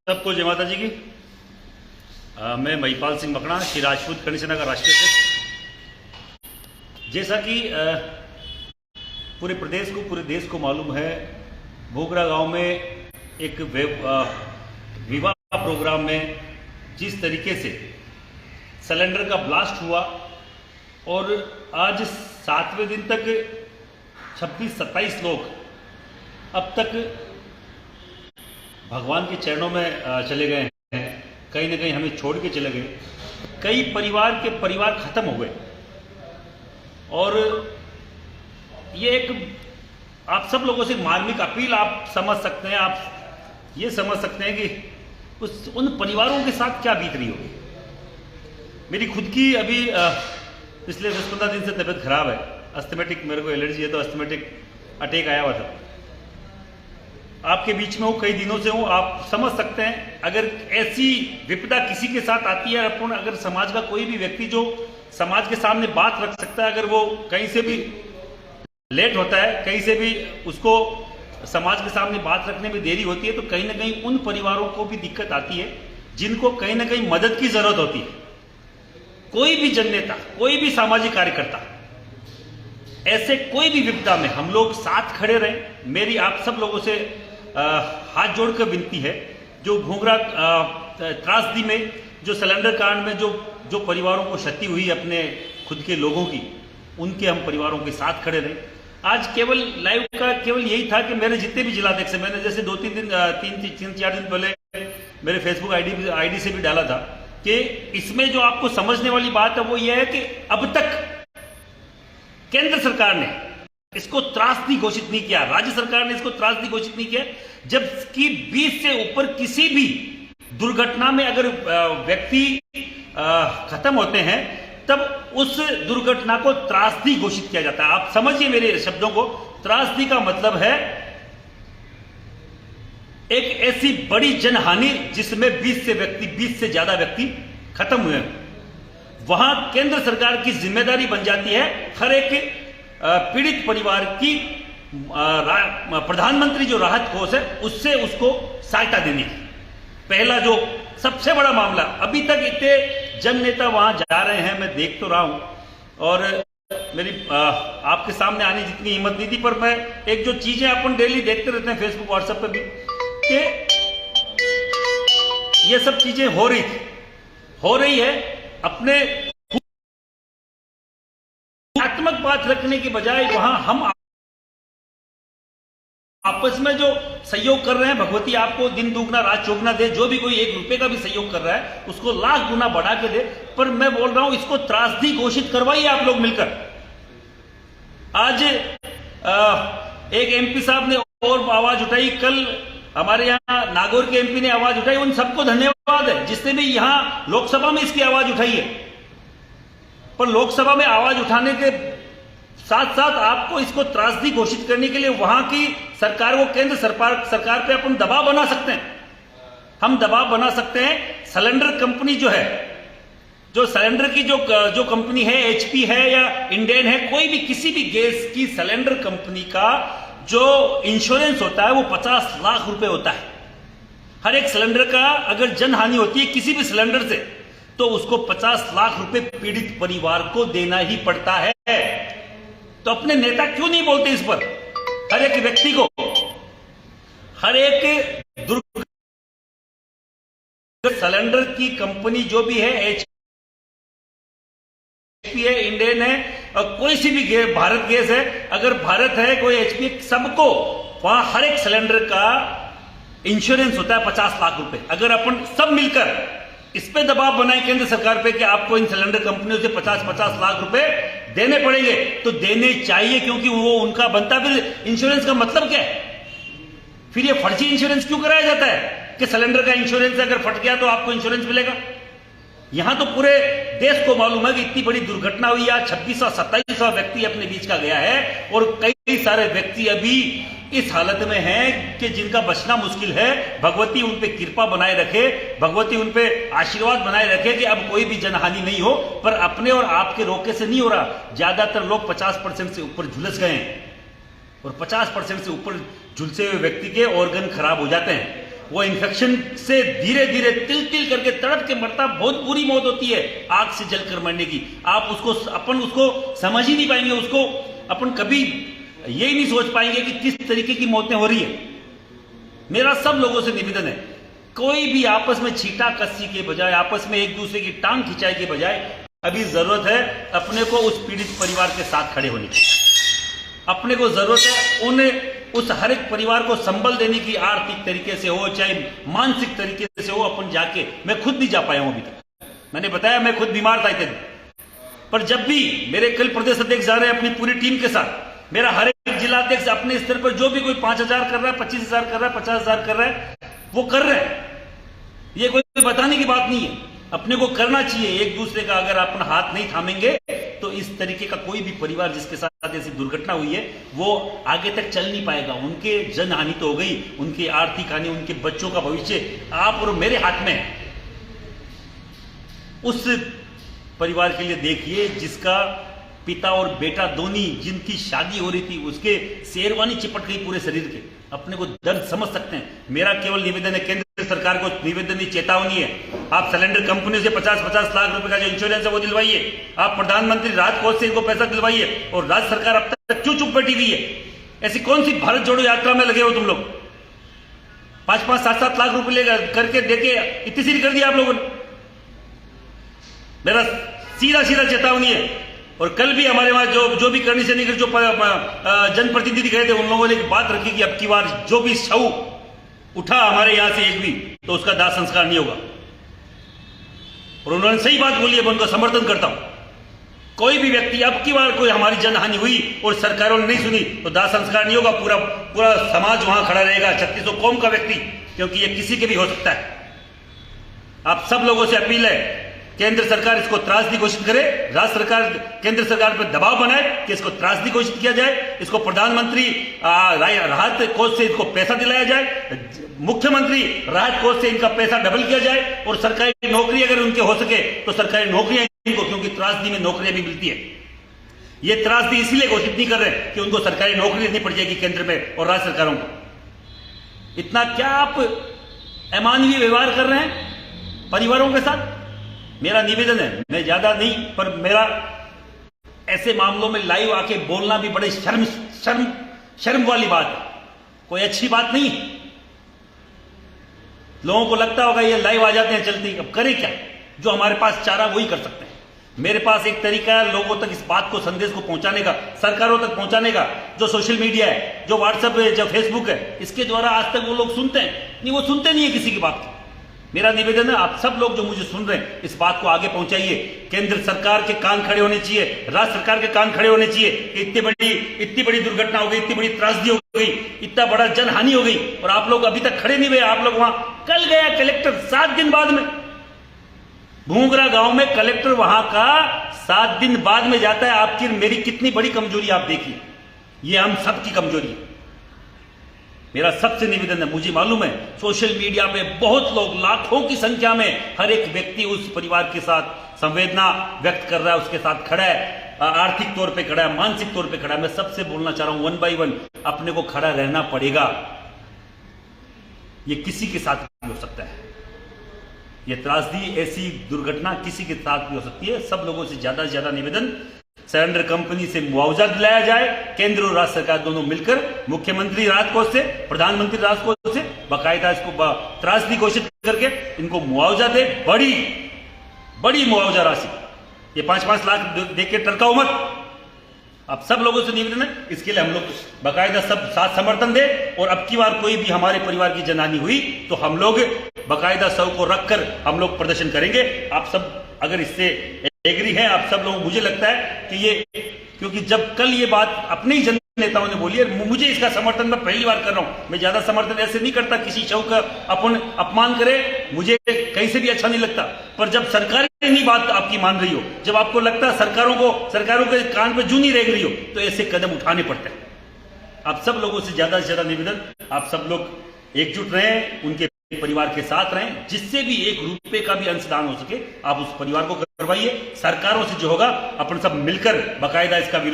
सबको जय माता जी की। मैं महिपाल सिंह मकड़ा, श्री राजपूत कर्ण सेना का राष्ट्रीय अध्यक्ष। जैसा कि पूरे प्रदेश को, पूरे देश को मालूम है, भोगरा गांव में एक विवाह प्रोग्राम में जिस तरीके से सिलेंडर का ब्लास्ट हुआ और आज 7वें दिन तक 26-27 लोग अब तक भगवान के चरणों में चले गए हैं, कहीं ना कहीं हमें छोड़ के चले गए। कई परिवार खत्म हो गए और ये एक आप सब लोगों से मार्मिक अपील आप समझ सकते हैं, आप ये समझ सकते हैं कि उन परिवारों के साथ क्या बीत रही होगी। मेरी खुद की अभी पिछले 10-15 दिन से तबीयत खराब है, अस्थमेटिक, मेरे को एलर्जी है तो अस्थमेटिक अटैक आया हुआ था। आपके बीच में हूँ, कई दिनों से हूँ, आप समझ सकते हैं अगर ऐसी विपदा किसी के साथ आती है, अपन अगर समाज का कोई भी व्यक्ति जो समाज के सामने बात रख सकता है, अगर वो कहीं से भी लेट होता है, कहीं से भी उसको समाज के सामने बात रखने में देरी होती है, तो कहीं ना कहीं उन परिवारों को भी दिक्कत आती है जिनको कहीं ना कहीं मदद की जरूरत होती है। कोई भी जननेता, कोई भी सामाजिक कार्यकर्ता, ऐसे कोई भी विपदा में हम लोग साथ खड़े रहें। मेरी आप सब लोगों से हाथ जोड़कर विनती है, जो घोंघरा त्रासदी में, जो सिलेंडर कांड में जो परिवारों को क्षति हुई अपने खुद के लोगों की, उनके हम परिवारों के साथ खड़े रहें। आज केवल लाइव का केवल यही था कि मेरे जितने भी जिलाध्यक्ष, मैंने जैसे 3-4 दिन पहले मेरे फेसबुक आईडी से भी डाला था कि इसमें जो आपको समझने वाली बात है वो ये है कि अब तक केंद्र सरकार ने इसको त्रासदी घोषित नहीं किया, राज्य सरकार ने इसको त्रासदी घोषित नहीं किया, जबकि 20 से ऊपर किसी भी दुर्घटना में अगर व्यक्ति खत्म होते हैं तब उस दुर्घटना को त्रासदी घोषित किया जाता है। आप समझिए मेरे शब्दों को, त्रासदी का मतलब है एक ऐसी बड़ी जनहानि जिसमें 20 से ज्यादा व्यक्ति खत्म हुए हैं। वहां केंद्र सरकार की जिम्मेदारी बन जाती है हर एक पीड़ित परिवार की प्रधानमंत्री जो राहत कोष है उससे उसको सहायता देने की। पहला जो सबसे बड़ा मामला, अभी तक इतने जन नेता वहां जा रहे हैं, मैं देख तो रहा हूं, और मेरी आपके सामने आने जितनी हिम्मत नहीं थी, पर मैं एक जो चीजें अपन डेली देखते रहते हैं फेसबुक व्हाट्सएप पे भी, कि ये सब चीजें हो रही है अपने आत्मक बात रखने की बजाय वहां हम आपस में जो सहयोग कर रहे हैं, भगवती आपको दिन दुगना रात चौगुना दे। जो भी कोई 1 रुपए का भी सहयोग कर रहा है उसको लाख गुना बढ़ा के दे। पर मैं बोल रहा हूं, इसको त्रासदी घोषित करवाइए आप लोग मिलकर। आज एक एमपी साहब ने और आवाज उठाई, कल हमारे यहाँ नागौर के एमपी ने आवाज उठाई, उन सबको धन्यवाद है जिसने भी यहां लोकसभा में इसकी आवाज उठाई है। पर लोकसभा में आवाज उठाने के साथ साथ आपको इसको त्रासदी घोषित करने के लिए वहां की सरकार को, केंद्र सरकार पे अपन दबाव बना सकते हैं। हम दबाव बना सकते हैं। सिलेंडर कंपनी जो है, जो सिलेंडर की जो कंपनी है, एचपी है या इंडेन है, कोई भी किसी भी गैस की सिलेंडर कंपनी का जो इंश्योरेंस होता है वो 50 लाख रुपए होता है। हर एक सिलेंडर का अगर जनहानि होती है किसी भी सिलेंडर से, तो उसको 50 लाख रुपए पीड़ित परिवार को देना ही पड़ता है। तो अपने नेता क्यों नहीं बोलते इस पर? हर एक व्यक्ति को, हर एक सिलेंडर की कंपनी जो भी है, एचपी है, इंडेन है, और कोई सी भी भारत गैस है, अगर भारत है कोई एचपी, सबको वहां हर एक सिलेंडर का इंश्योरेंस होता है 50 लाख रुपए। अगर अपन सब मिलकर इस पे दबाव बनाए केंद्र सरकार पे कि आपको इन सिलेंडर कंपनियों से 50-50 लाख रुपए देने पड़ेंगे, तो देने चाहिए, क्योंकि वो उनका बनता। फिर इंश्योरेंस का मतलब क्या है? फिर ये फर्जी इंश्योरेंस क्यों कराया जाता है कि सिलेंडर का इंश्योरेंस अगर फट गया तो आपको इंश्योरेंस मिलेगा? यहां तो पूरे देश को मालूम है कि इतनी बड़ी दुर्घटना हुई, आज 2600-2700 व्यक्ति अपने बीच का गया है, और कई सारे व्यक्ति अभी इस हालत में हैं कि जिनका बचना मुश्किल है। भगवती उन पे कृपा बनाए रखे, भगवती उन पे आशीर्वाद बनाए रखे कि अब कोई भी जनहानि नहीं हो। पर अपने और आपके रोके से नहीं हो रहा। ज्यादातर लोग 50% से ऊपर झुलस गए हैं, और 50% से ऊपर झुलसे हुए व्यक्ति के ऑर्गन खराब हो जाते हैं। वो इन्फेक्शन से धीरे धीरे तिल तिल करके तड़प के मरता, बहुत बुरी मौत होती है आग से जलकर मरने की। आप अपन उसको समझ ही नहीं पाएंगे, उसको अपन कभी यही नहीं सोच पाएंगे कि किस तरीके की मौतें हो रही है। मेरा सब लोगों से निवेदन है, कोई भी आपस में छींटा कस्सी के बजाय, आपस में एक दूसरे की टांग खिंचाई के बजाय अभी जरूरत है अपने को उस पीड़ित परिवार के साथ खड़े होने की। अपने को जरूरत है उस हर एक परिवार को संबल देने की, आर्थिक तरीके से हो चाहे मानसिक तरीके से हो। अपन जाके, मैं खुद नहीं जा पाया हूं अभी तक, मैंने बताया मैं खुद बीमार था इतने दिन, पर जब भी मेरे कल प्रदेश अध्यक्ष जा रहे हैं अपनी पूरी टीम के साथ, मेरा हर एक जिला अध्यक्ष अपने स्तर पर जो भी कोई 5,000 कर रहा है, 25,000 कर रहा है, 50,000 कर रहा है, वो कर रहे हैं। ये कोई बताने की बात नहीं है, अपने को करना चाहिए एक दूसरे का। अगर अपन हाथ नहीं थामेंगे तो इस तरीके का कोई भी परिवार जिसके साथ ऐसी दुर्घटना हुई है वो आगे तक चल नहीं पाएगा। उनके जन हानि तो हो गई, उनकी आर्थिक हानि, उनके बच्चों का भविष्य आप और मेरे हाथ में है। उस परिवार के लिए देखिए जिसका पिता और बेटा दोनों, जिनकी शादी हो रही थी, उसके शेरवानी चिपट गई पूरे शरीर के। अपने को दर्द समझ सकते हैं। मेरा केवल निवेदन है, केंद्र सरकार को निवेदन नहीं, चेतावनी है, आप सिलेंडर कंपनी से 50-50 लाख रुपए का जो इंश्योरेंस है वो दिलवाइए। आप प्रधानमंत्री राहत कोष से इनको पैसा दिलवाइए। और राज्य सरकार अब तक क्यों चुप बैठी हुई है? ऐसी कौन सी भारत जोड़ो यात्रा में लगे हो तुम लोग? 5-5, 7-7 लाख रुपए लेकर करके देके इतनी सी कर दिया आप लोगों ने। मेरा सीधा सीधा चेतावनी है। और कल भी हमारे वहां जो भी करनी से निकल जो जनप्रतिनिधि गए थे, उन लोगों ने एक बात रखी कि अब की बार जो भी शव उठा हमारे यहां से एक भी, तो उसका दाह संस्कार नहीं होगा। और उन्होंने सही बात बोली है, मैं उनका समर्थन करता हूं। कोई भी व्यक्ति, अब की बार कोई हमारी जनहानि हुई और सरकारों ने नहीं सुनी तो दाह संस्कार नहीं होगा। पूरा समाज वहां खड़ा रहेगा, 3600 कौम का व्यक्ति, क्योंकि ये किसी के भी हो सकता है। आप सब लोगों से अपील है, केंद्र सरकार इसको त्रासदी घोषित करे, राज्य सरकार केंद्र सरकार पर दबाव बनाए कि इसको त्रासदी घोषित किया जाए, इसको प्रधानमंत्री राहत कोष से इसको पैसा दिलाया जाए, मुख्यमंत्री राहत कोष से इनका पैसा डबल किया जाए, और सरकारी नौकरी अगर उनके हो सके तो सरकारी नौकरियां इनको, क्योंकि त्रासदी में नौकरियां भी मिलती है। ये त्रासदी इसीलिए घोषित नहीं कर रहे कि उनको सरकारी नौकरी नहीं पड़ जाएगी केंद्र में और राज्य सरकारों को। इतना क्या आप अमानवीय व्यवहार कर रहे हैं परिवारों के साथ? मेरा निवेदन है, मैं ज्यादा नहीं, पर मेरा ऐसे मामलों में लाइव आके बोलना भी बड़े शर्म वाली बात है, कोई अच्छी बात नहीं है। लोगों को लगता होगा ये लाइव आ जाते हैं चलते, अब करें क्या? जो हमारे पास चारा वही कर सकते हैं। मेरे पास एक तरीका है लोगों तक इस बात को, संदेश को पहुंचाने का, सरकारों तक पहुंचाने का, जो सोशल मीडिया है, जो व्हाट्सएप है, जो फेसबुक है, इसके द्वारा आज तक वो लोग सुनते हैं नहीं, वो सुनते नहीं है किसी की बात। मेरा निवेदन है, आप सब लोग जो मुझे सुन रहे हैं इस बात को आगे पहुंचाइए। केंद्र सरकार के कान खड़े होने चाहिए, राज्य सरकार के कान खड़े होने चाहिए। इतनी बड़ी दुर्घटना हो गई, इतनी बड़ी त्रासदी हो गई, इतना बड़ा जनहानि हो गई, और आप लोग अभी तक खड़े नहीं हुए। आप लोग वहां, कल गया कलेक्टर 7 दिन बाद में, भूंगरा गांव में कलेक्टर वहां का 7 दिन बाद में जाता है। आपकी मेरी कितनी बड़ी कमजोरी आप देखिए, ये हम सबकी कमजोरी है। मेरा सबसे निवेदन है, मुझे मालूम है सोशल मीडिया पे बहुत लोग, लाखों की संख्या में हर एक व्यक्ति उस परिवार के साथ संवेदना व्यक्त कर रहा है, उसके साथ खड़ा है, आर्थिक तौर पे खड़ा है, मानसिक तौर पे खड़ा है। मैं सबसे बोलना चाह रहा हूं, 1 by 1 अपने को खड़ा रहना पड़ेगा। ये किसी के साथ भी हो सकता है, ये त्रासदी, ऐसी दुर्घटना किसी के साथ भी हो सकती है। सब लोगों से ज्यादा निवेदन, सिलेंडर कंपनी से मुआवजा दिलाया जाए, केंद्र और राज्य सरकार दोनों मिलकर, मुख्यमंत्री राहत कोष से, प्रधानमंत्री राहत कोष से बाकायदा इसको त्रासदी घोषित करके इनको मुआवजा दे, बड़ी मुआवजा राशि। ये 5-5 लाख देके टरकाओ मत। आप सब लोगों से निवेदन है, इसके लिए हम लोग बाकायदा सब साथ समर्थन दे। और अब की बार कोई भी हमारे परिवार की जनहानि हुई तो हम लोग बाकायदा शव को रखकर हम लोग प्रदर्शन करेंगे। आप सब अगर इससे एग्री है, आप सब लोग, मुझे लगता है कि ये, क्योंकि जब कल ये बात अपने ही जन नेताओं ने बोली है, मुझे इसका समर्थन मैं पहली बार कर रहा हूं। मैं ज्यादा समर्थन ऐसे नहीं करता, किसी शव का अपन अपमान करे मुझे कहीं से भी अच्छा नहीं लगता। पर जब सरकार नहीं बात आपकी मान रही हो, जब आपको लगता है सरकारों के कान पे जू नहीं रेंग रही हो, तो ऐसे कदम उठाने पड़ते हैं। आप सब लोगों से ज्यादा निवेदन, आप सब लोग एकजुट रहें, उनके परिवार के साथ रहें, जिससे भी 1 रुपए का भी अंशदान हो सके आप उस परिवार को करवाइए। सरकारों से जो होगा अपन सब मिलकर बाकायदा इसका विरोध